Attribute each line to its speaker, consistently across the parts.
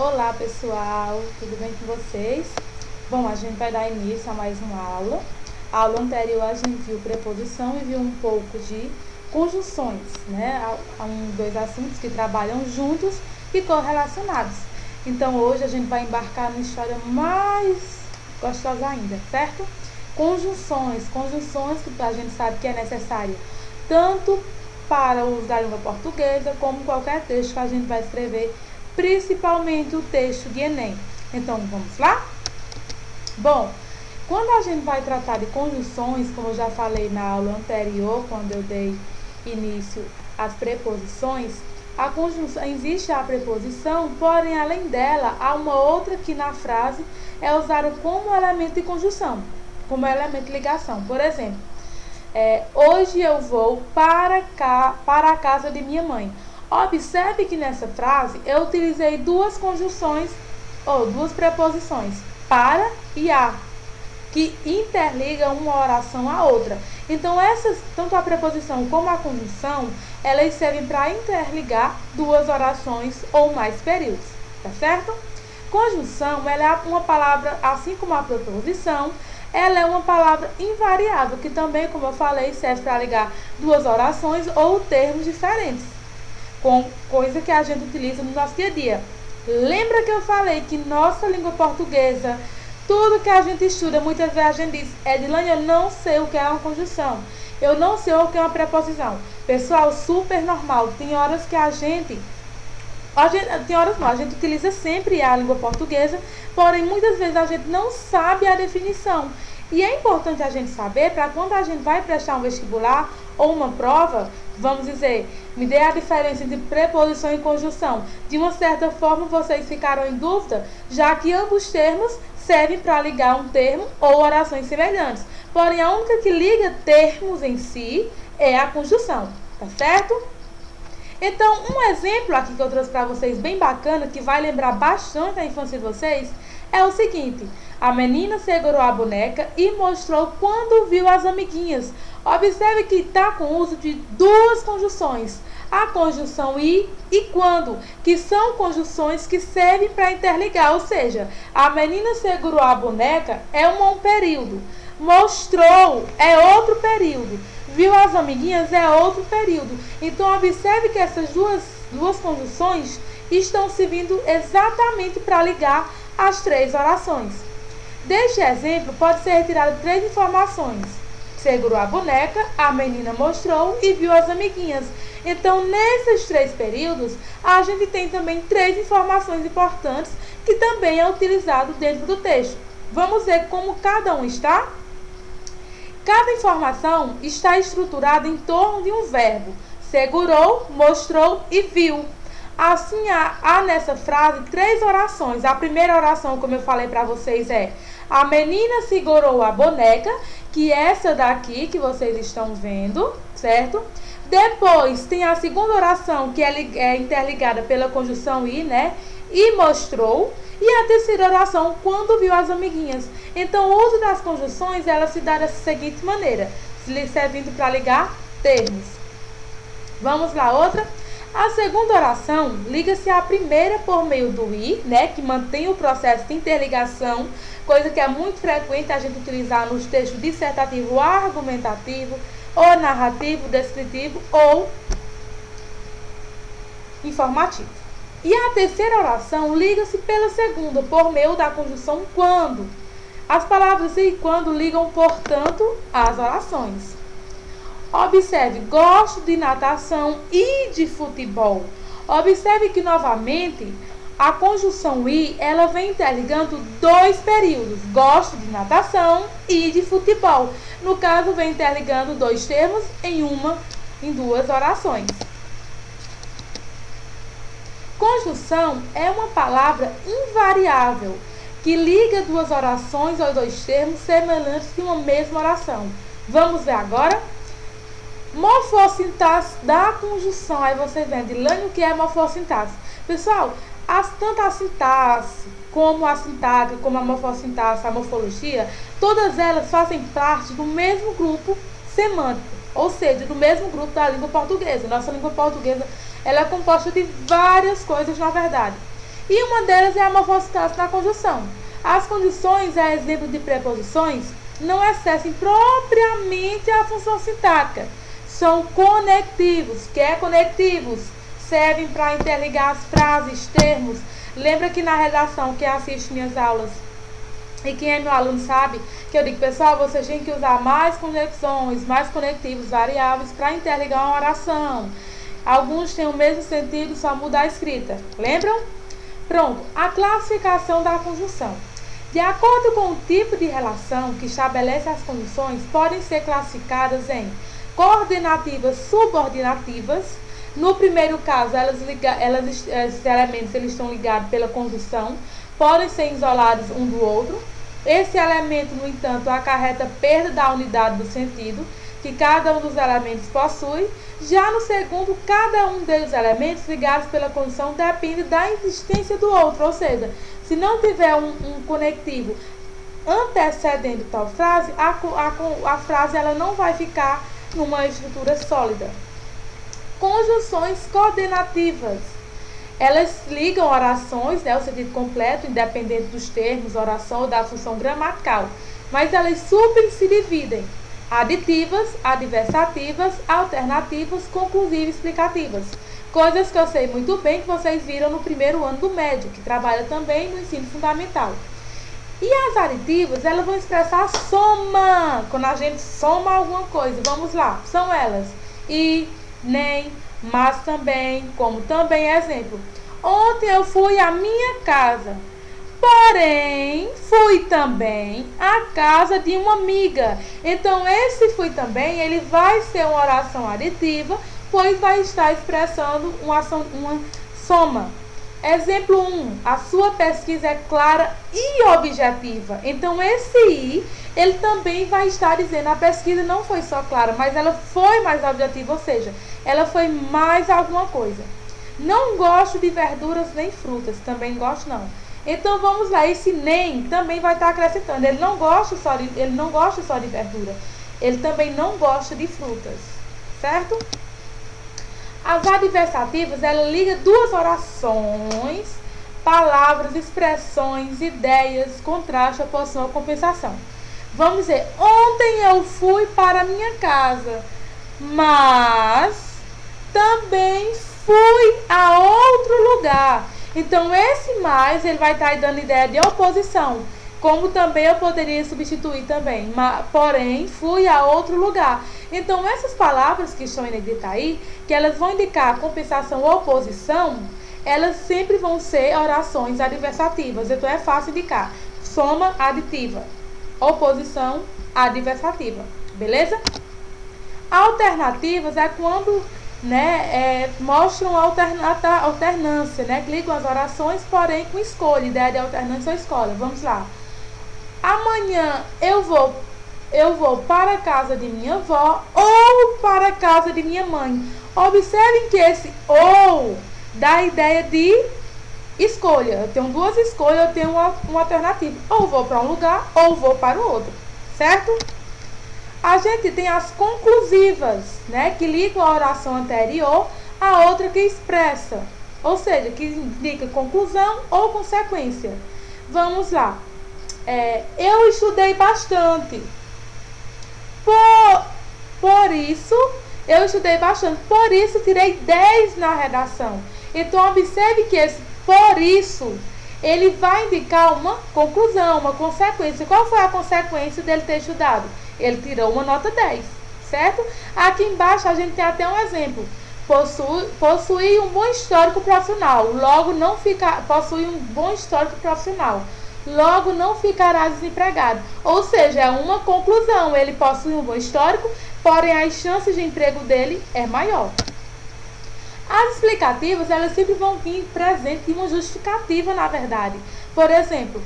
Speaker 1: Olá pessoal, tudo bem com vocês? Bom, a gente vai dar início a mais uma aula. A aula anterior a gente viu preposição e viu um pouco de conjunções, né? Há dois assuntos que trabalham juntos e correlacionados. Então hoje a gente vai embarcar numa história mais gostosa ainda, certo? Conjunções que a gente sabe que é necessário tanto para o uso da língua portuguesa como qualquer texto que a gente vai escrever, principalmente o texto de Enem. Então, vamos lá? Bom, quando a gente vai tratar de conjunções, como eu já falei na aula anterior, quando eu dei início às preposições, a conjunção, existe a preposição, porém, além dela, há uma outra que na frase é usada como elemento de conjunção, como elemento de ligação. Por exemplo, hoje eu vou para a casa de minha mãe. Observe que nessa frase eu utilizei duas conjunções ou duas preposições, para e a, que interligam uma oração à outra. Então, tanto a preposição como a conjunção, elas servem para interligar duas orações ou mais períodos, tá certo? Conjunção, ela é uma palavra, assim como a preposição, ela é uma palavra invariável, que também, como eu falei, serve para ligar duas orações ou termos diferentes, com coisa que a gente utiliza no nosso dia a dia. Lembra que eu falei que nossa língua portuguesa, tudo que a gente estuda, muitas vezes a gente diz: Edilane, eu não sei o que é uma conjunção, eu não sei o que é uma preposição. Pessoal, super normal. Tem horas que a gente utiliza sempre a língua portuguesa, porém muitas vezes a gente não sabe a definição. E é importante a gente saber para quando a gente vai prestar um vestibular ou uma prova, vamos dizer, me dê a diferença entre preposição e conjunção. De uma certa forma vocês ficaram em dúvida, já que ambos termos servem para ligar um termo ou orações semelhantes. Porém, a única que liga termos em si é a conjunção, tá certo? Então, um exemplo aqui que eu trouxe para vocês bem bacana, que vai lembrar bastante a infância de vocês, é o seguinte: a menina segurou a boneca e mostrou quando viu as amiguinhas. Observe que está com o uso de duas conjunções, a conjunção e quando, que são conjunções que servem para interligar, ou seja, a menina segurou a boneca é um período, mostrou é outro período, viu as amiguinhas é outro período. Então, observe que essas duas conjunções estão servindo exatamente para ligar as três orações. Deste exemplo, pode ser retirado três informações: segurou a boneca, a menina mostrou e viu as amiguinhas. Então, nesses três períodos, a gente tem também três informações importantes que também é utilizado dentro do texto. Vamos ver como cada um está? Cada informação está estruturada em torno de um verbo: segurou, mostrou e viu. Assim, há nessa frase três orações. A primeira oração, como eu falei para vocês, é: a menina segurou a boneca, que é essa daqui que vocês estão vendo, certo? Depois tem a segunda oração, que é interligada pela conjunção e, né? E mostrou. E a terceira oração, quando viu as amiguinhas. Então, o uso das conjunções, ela se dá dessa seguinte maneira, servindo para ligar termos. Vamos lá, outra. A segunda oração liga-se à primeira por meio do i, né, que mantém o processo de interligação, coisa que é muito frequente a gente utilizar nos textos dissertativo, argumentativo, ou narrativo, descritivo ou informativo. E a terceira oração liga-se pela segunda por meio da conjunção quando. As palavras e quando ligam, portanto, as orações. Observe: gosto de natação e de futebol. Observe que, novamente, a conjunção e, ela vem interligando dois períodos: gosto de natação e de futebol. No caso, vem interligando dois termos em duas orações. Conjunção é uma palavra invariável que liga duas orações ou dois termos semelhantes de uma mesma oração. Vamos ver agora? Morfossintaxe da conjunção. Aí você vê, Edilane, o que é morfossintaxe? Pessoal, tanto a sintaxe, como a sintaxe, como a morfossintaxe, a morfologia, todas elas fazem parte do mesmo grupo semântico, ou seja, do mesmo grupo da língua portuguesa. Nossa língua portuguesa, ela é composta de várias coisas, na verdade. E uma delas é a morfossintaxe na conjunção. As condições, a exemplo de preposições, não exercem propriamente a função sintática. São conectivos. Que é conectivos? Servem para interligar as frases, termos. Lembra que na redação, quem assiste minhas aulas e quem é meu aluno sabe que eu digo, pessoal, vocês têm que usar mais conexões, mais conectivos variáveis para interligar uma oração. Alguns têm o mesmo sentido, só muda a escrita. Lembram? Pronto. A classificação da conjunção. De acordo com o tipo de relação que estabelece as condições, podem ser classificadas em coordenativas subordinativas. No primeiro caso, esses elementos eles estão ligados pela conjunção, podem ser isolados um do outro. Esse elemento, no entanto, acarreta perda da unidade do sentido que cada um dos elementos possui. Já no segundo, cada um dos elementos ligados pela conjunção depende da existência do outro, ou seja, se não tiver um conectivo antecedendo tal frase, a frase ela não vai ficar numa estrutura sólida. Conjunções coordenativas. Elas ligam orações, o sentido completo, independente dos termos, oração ou da função gramatical. Mas elas super se dividem. Aditivas, adversativas, alternativas, conclusivas e explicativas. Coisas que eu sei muito bem que vocês viram no primeiro ano do médio, que trabalha também no ensino fundamental. E as aditivas, elas vão expressar a soma. Quando a gente soma alguma coisa, vamos lá, são elas. E, nem, mas também, como também, exemplo. Ontem eu fui à minha casa, porém fui também à casa de uma amiga. Então esse fui também, ele vai ser uma oração aditiva, pois vai estar expressando uma soma. Exemplo 1, a sua pesquisa é clara e objetiva. Então esse I, ele também vai estar dizendo, a pesquisa não foi só clara, mas ela foi mais objetiva, ou seja, ela foi mais alguma coisa. Não gosto de verduras nem frutas, também gosto não. Então vamos lá, esse nem também vai estar acrescentando, ele não gosta só de verdura, ele também não gosta de frutas, certo? As adversativas, ela liga duas orações, palavras, expressões, ideias, contraste, oposição ou compensação. Vamos dizer, ontem eu fui para a minha casa, mas também fui a outro lugar. Então, esse mais, ele vai estar dando ideia de oposição. Como também eu poderia substituir também, porém, fui a outro lugar. Então, essas palavras que estão em negrita aí, que elas vão indicar compensação ou oposição, elas sempre vão ser orações adversativas. Então, é fácil indicar. Soma aditiva, oposição adversativa. Beleza? Alternativas é quando mostram alternância, que ligam as orações, porém com escolha, ideia de alternância ou escolha. Vamos lá. Amanhã eu vou para a casa de minha avó ou para a casa de minha mãe. Observem que esse ou dá a ideia de escolha. Eu tenho duas escolhas, eu tenho uma alternativa. Ou vou para um lugar ou vou para o outro, certo? A gente tem as conclusivas, que ligam a oração anterior a outra que expressa, ou seja, que indica conclusão ou consequência. Vamos lá. Eu estudei bastante. Por isso, eu estudei bastante. Por isso, tirei 10 na redação. Então, observe que esse por isso, ele vai indicar uma conclusão, uma consequência. Qual foi a consequência dele ter estudado? Ele tirou uma nota 10, certo? Aqui embaixo a gente tem até um exemplo. Possui um bom histórico profissional, logo não possui um bom histórico profissional, logo não ficará desempregado. Ou seja, é uma conclusão. Ele possui um bom histórico, porém as chances de emprego dele é maior. As explicativas, elas sempre vão vir presente de uma justificativa, na verdade. Por exemplo,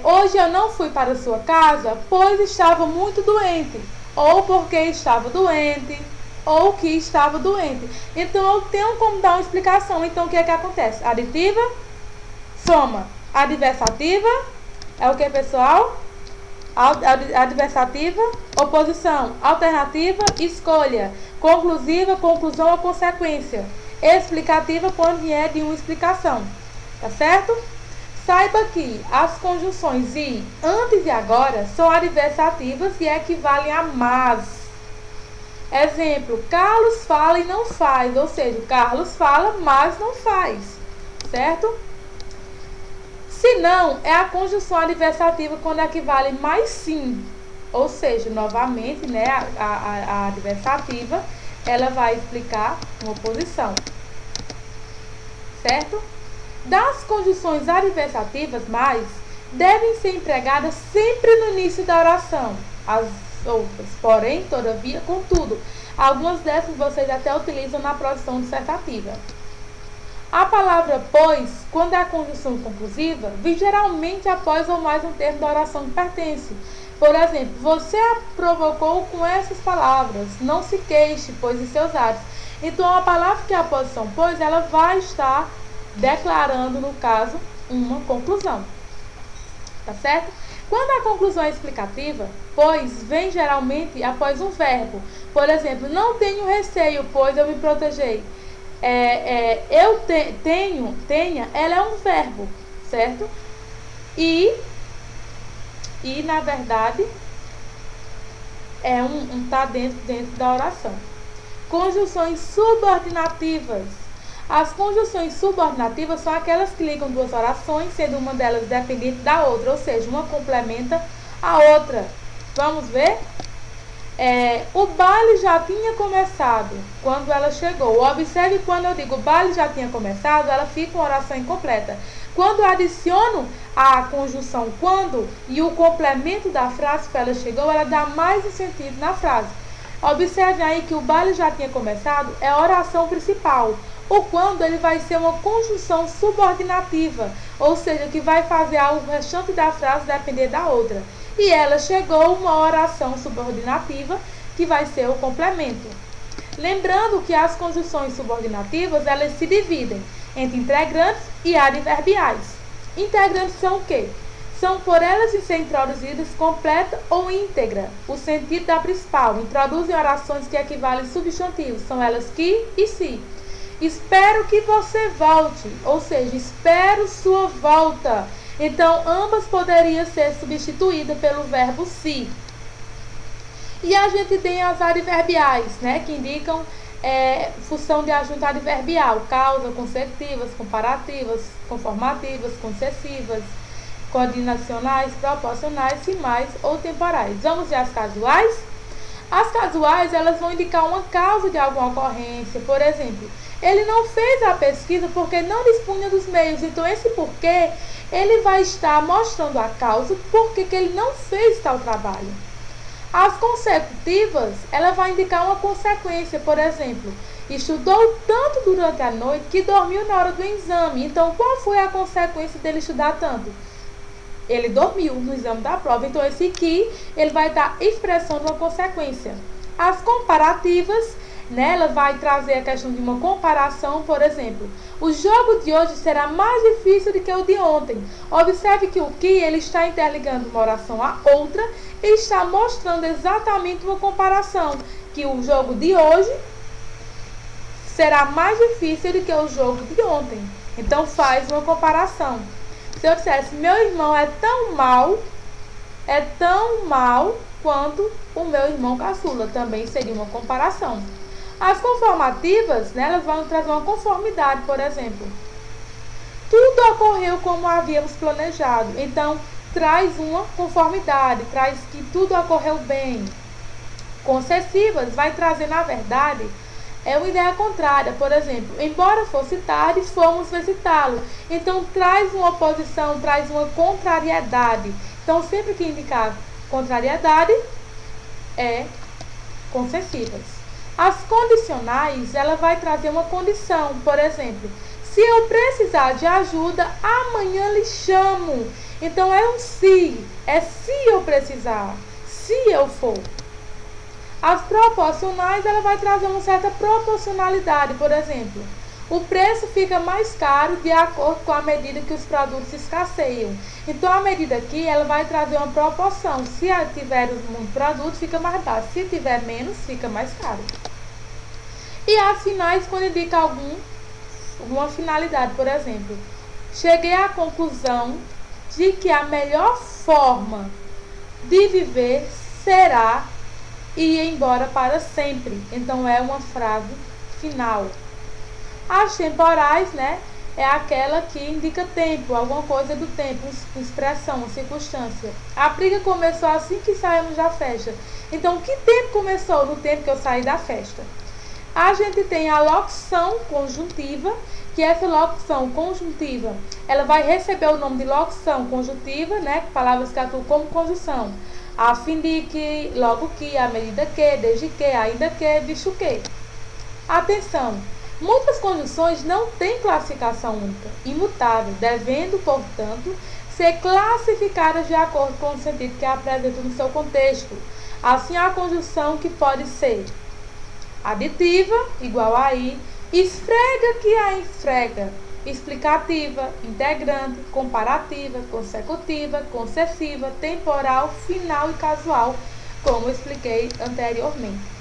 Speaker 1: hoje eu não fui para a sua casa, pois estava muito doente, ou porque estava doente, ou que estava doente. Então, eu tenho como dar uma explicação. Então, o que é que acontece? Aditiva, soma. Adversativa, é o que, pessoal? Adversativa, oposição. Alternativa, escolha. Conclusiva, conclusão ou consequência. Explicativa, quando vier de uma explicação. Tá certo? Saiba que as conjunções e, antes e agora são adversativas e equivalem a mas. Exemplo, Carlos fala e não faz, ou seja, Carlos fala, mas não faz, certo? Se não, é a conjunção adversativa quando equivale mais sim, ou seja, novamente, né, a adversativa, ela vai explicar uma oposição, certo? Das conjunções adversativas mais, devem ser empregadas sempre no início da oração. As outras, porém, todavia, contudo, algumas dessas vocês até utilizam na produção dissertativa. A palavra pois, quando é a conjunção conclusiva, vem geralmente após ou mais um termo da oração que pertence. Por exemplo, você a provocou com essas palavras, não se queixe, pois em seus atos. Então, a palavra que é a posição pois, ela vai estar declarando, no caso, uma conclusão. Tá certo? Quando a conclusão é explicativa, pois vem geralmente após um verbo. Por exemplo, não tenho receio, pois eu me protegei. Tenha, ela é um verbo, certo? E na verdade, tá dentro da oração. Conjunções subordinativas. As conjunções subordinativas são aquelas que ligam duas orações, sendo uma delas dependente da outra, ou seja, uma complementa a outra. Vamos ver? O baile já tinha começado quando ela chegou. Observe, quando eu digo o baile já tinha começado, ela fica uma oração incompleta. Quando eu adiciono a conjunção quando e o complemento da frase que ela chegou, ela dá mais um sentido na frase. Observe aí que o baile já tinha começado é a oração principal. O quando ele vai ser uma conjunção subordinativa, ou seja, que vai fazer o restante da frase depender da outra. E ela chegou uma oração subordinativa, que vai ser o complemento. Lembrando que as conjunções subordinativas, elas se dividem entre integrantes e adverbiais. Integrantes são o quê? São por elas ser introduzidas completa ou íntegra, o sentido da principal. Introduzem orações que equivalem a substantivos, são elas que e se. Espero que você volte, ou seja, espero sua volta. Então, ambas poderiam ser substituídas pelo verbo se. E a gente tem as adverbiais, né, que indicam função de adjunto adverbial, causa, consecutivas, comparativas, conformativas, concessivas, coordinacionais, proporcionais, simais ou temporais. Vamos ver as casuais? As casuais, elas vão indicar uma causa de alguma ocorrência. Por exemplo, ele não fez a pesquisa porque não dispunha dos meios. Então, esse porquê, ele vai estar mostrando a causa porque que ele não fez tal trabalho. As consecutivas, ela vai indicar uma consequência. Por exemplo, estudou tanto durante a noite que dormiu na hora do exame. Então, qual foi a consequência dele estudar tanto? Ele dormiu no exame da prova. Então, esse aqui, ele vai estar expressando uma consequência. As comparativas, né, ela vai trazer a questão de uma comparação. Por exemplo, o jogo de hoje será mais difícil do que o de ontem. Observe que o que ele está interligando uma oração a outra e está mostrando exatamente uma comparação. Que o jogo de hoje será mais difícil do que o jogo de ontem. Então, faz uma comparação. Se eu dissesse, meu irmão é tão mal quanto o meu irmão caçula, também seria uma comparação. As conformativas, né, elas vão trazer uma conformidade. Por exemplo, tudo ocorreu como havíamos planejado. Então, traz uma conformidade, traz que tudo ocorreu bem. Concessivas vai trazer, na verdade, uma ideia contrária. Por exemplo, embora fosse tarde, fomos visitá-lo. Então, traz uma oposição, traz uma contrariedade. Então, sempre que indicar contrariedade, é concessivas. As condicionais, ela vai trazer uma condição. Por exemplo, se eu precisar de ajuda, amanhã lhe chamo. Então, é um se. É se eu precisar. Se eu for. As proporcionais, ela vai trazer uma certa proporcionalidade. Por exemplo, o preço fica mais caro de acordo com a medida que os produtos escasseiam. Então, a medida aqui, ela vai trazer uma proporção. Se tiver muito produto, fica mais baixo. Se tiver menos, fica mais caro. E as finais, quando indica alguma finalidade. Por exemplo, cheguei à conclusão de que a melhor forma de viver será ir embora para sempre. Então é uma frase final. As temporais, né, é aquela que indica tempo, alguma coisa do tempo, uma expressão, uma circunstância. A briga começou assim que saímos da festa. Então, que tempo começou? No tempo que eu saí da festa. A gente tem a locução conjuntiva, que essa locução conjuntiva, ela vai receber o nome de locução conjuntiva, né, palavras que atuam como conjunção. A fim de que, logo que, à medida que, desde que, ainda que, visto que. Atenção! Muitas conjunções não têm classificação única, imutável, devendo, portanto, ser classificadas de acordo com o sentido que apresentam no seu contexto. Assim, a conjunção que pode ser aditiva, igual a i, esfrega que a esfrega, explicativa, integrante, comparativa, consecutiva, concessiva, temporal, final e casual, como expliquei anteriormente.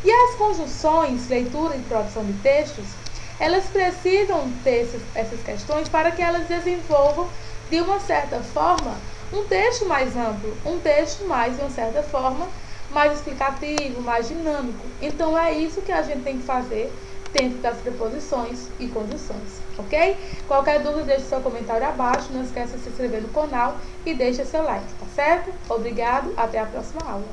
Speaker 1: E as conjunções, leitura e produção de textos, elas precisam ter essas questões para que elas desenvolvam, de uma certa forma, um texto mais amplo, um texto mais, de uma certa forma, mais explicativo, mais dinâmico. Então, é isso que a gente tem que fazer dentro das preposições e conjunções, ok? Qualquer dúvida, deixe seu comentário abaixo. Não esqueça de se inscrever no canal e deixe seu like, tá certo? Obrigado, até a próxima aula.